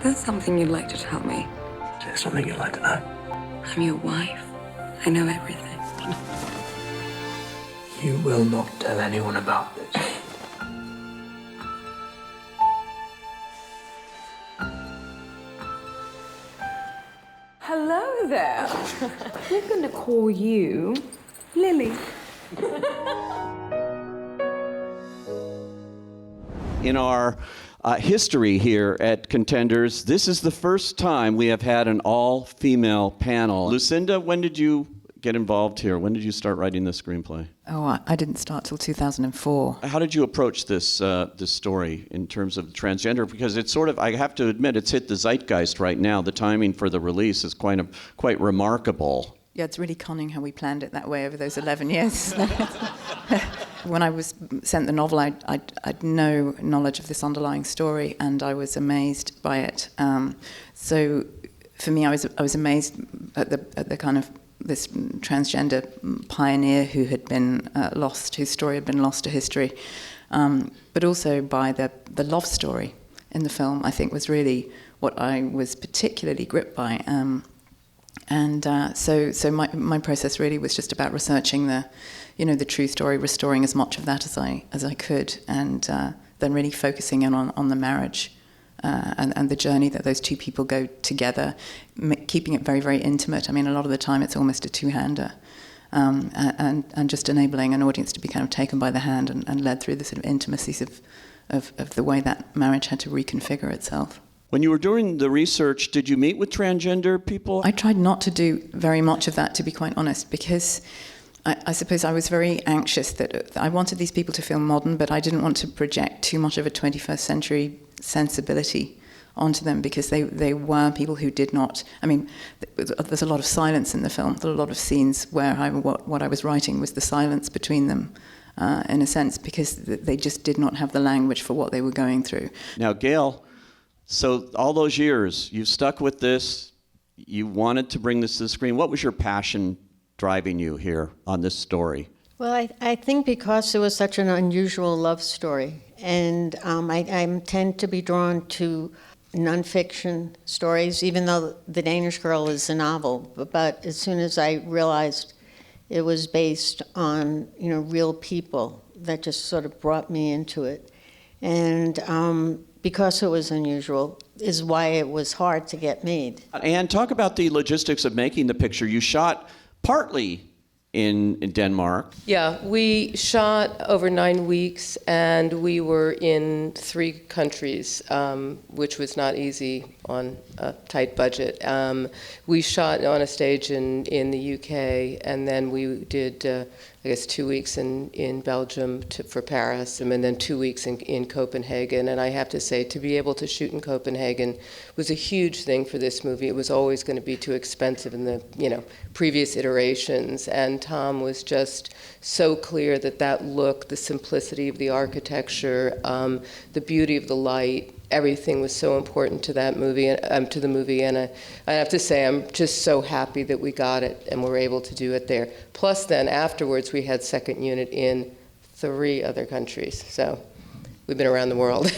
There's something you'd like to tell me. Is there something you'd like to know? I'm your wife. I know everything. You will not tell anyone about this. Hello there. We're going to call you Lily. In our history here at Contenders, this is the first time we have had an all-female panel. Lucinda, when did you get involved here? When did you start writing the screenplay? Oh, I didn't start till 2004. How did you approach this story in terms of transgender? Because it's sort of, I have to admit, it's hit the zeitgeist right now. The timing for the release is quite remarkable. Yeah, it's really conning how we planned it that way over those 11 years. When I was sent the novel, I'd no knowledge of this underlying story, and I was amazed by it. So for me, I was amazed at the kind of this transgender pioneer who had been lost, whose story had been lost to history, but also by the love story in the film. I think was really what I was particularly gripped by. So my process really was just about researching the true story, restoring as much of that as I could, and then really focusing in on the marriage and the journey that those two people go together, keeping it very, very intimate. I mean, a lot of the time it's almost a two-hander, and just enabling an audience to be kind of taken by the hand and led through the sort of intimacies of the way that marriage had to reconfigure itself. When you were doing the research, did you meet with transgender people? I tried not to do very much of that, to be quite honest, because I suppose I was very anxious that I wanted these people to feel modern, but I didn't want to project too much of a 21st century sensibility onto them, because they were people who did not. I mean, there's a lot of silence in the film. There are a lot of scenes where what I was writing was the silence between them, in a sense, because they just did not have the language for what they were going through. Now, Gail, so all those years, you stuck with this, you wanted to bring this to the screen. What was your passion driving you here on this story? Well, I think because it was such an unusual love story, and I tend to be drawn to nonfiction stories, even though The Danish Girl is a novel. But as soon as I realized it was based on real people, that just sort of brought me into it. And because it was unusual is why it was hard to get made. And talk about the logistics of making the picture. You shot partly in Denmark. Yeah, we shot over 9 weeks, and we were in 3 countries, which was not easy on a tight budget. We shot on a stage in the UK, and then we did, 2 weeks in Belgium for Paris, and then 2 weeks in Copenhagen. And I have to say, to be able to shoot in Copenhagen was a huge thing for this movie. It was always going to be too expensive in the previous iterations, and Tom was just so clear that look, the simplicity of the architecture, the beauty of the light, everything was so important to that movie, to the movie, and I have to say I'm just so happy that we got it and were able to do it there. Plus, then afterwards, we had second unit in 3 other countries, so we've been around the world.